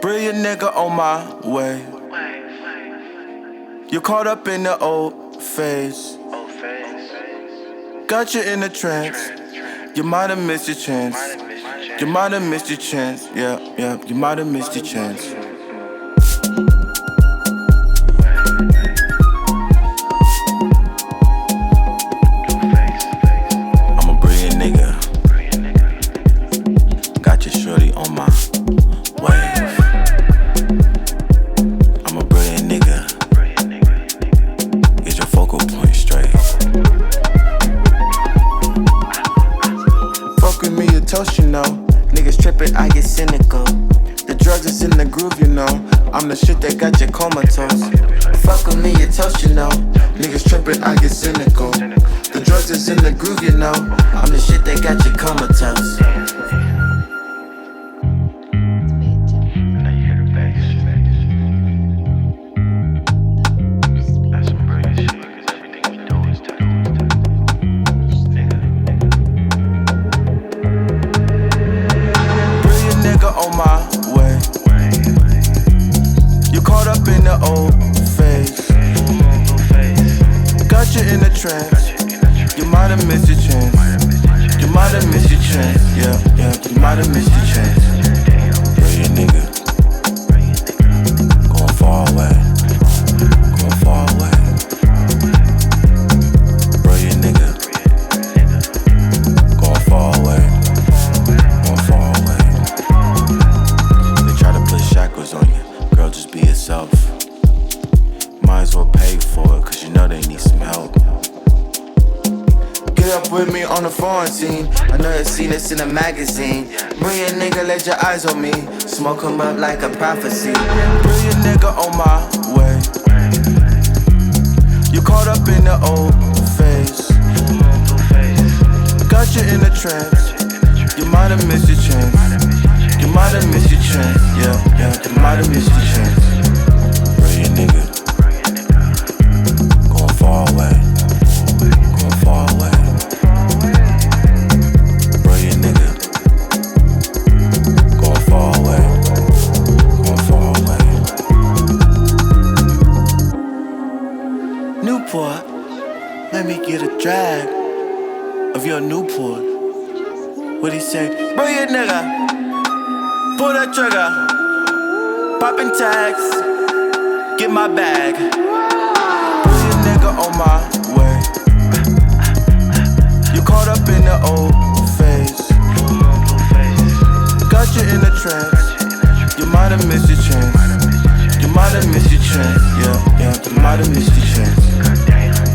Brilliant nigga on my way. You're caught up in the old phase. Got you in a trance. You might have missed your chance. You might have missed your chance. Yeah, yeah, you might have missed your chance. I'm a brilliant nigga. Got your shorty on my wave. I'm a brilliant nigga. Get your focal point straight. Fuck with me, you toast, you know. Niggas trippin', I get cynical. The drugs is in the groove, you know. I'm the shit that got you comatose. Fuck with me, you toast, you know. Niggas trippin', I get cynical. The drugs is in the groove, you know. I'm the shit that got you comatose. On my way, you caught up in the old phase. Got you in a trance. You might have missed your chance. You might have missed your chance. Yeah, yeah, you might have missed your chance. Brilliant nigga, going far away, going far away. Brilliant nigga, going far away, going far away. Shackles on you, girl, just be yourself. Might as well pay for it, cause you know they need some help. Get up with me on the foreign scene. I know you've seen this in a magazine. Brilliant nigga, let your eyes on me. Smoke 'em up like a prophecy. Brilliant nigga on my way. You caught up in the old phase. Got you in a trance. You might have missed your chance. You might have missed your chance, yeah, yeah, you might have missed your chance. Brilliant nigga, going far away, going far away. Brilliant nigga, going far away, going far away. Newport, let me get a drag of your Newport. What'd he say? Brilliant nigga. Pull that trigger, poppin' tags, get my bag. Brilliant nigga on my way. You caught up in the old phase. Got you in a trance. You might have missed your chance. You might have missed your chance. Yeah, yeah, you might have missed your chance.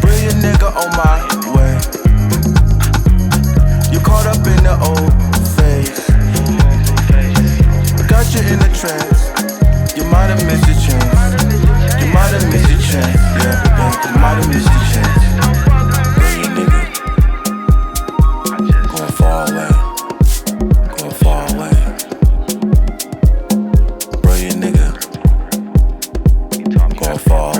Brilliant nigga on my way. You caught up in the old phase. Got you in a trance. You might have missed your chance. You might have missed your chance. Yeah, yeah, you might have missed your chance. Brilliant nigga, going far away, going far away. Brilliant nigga, going far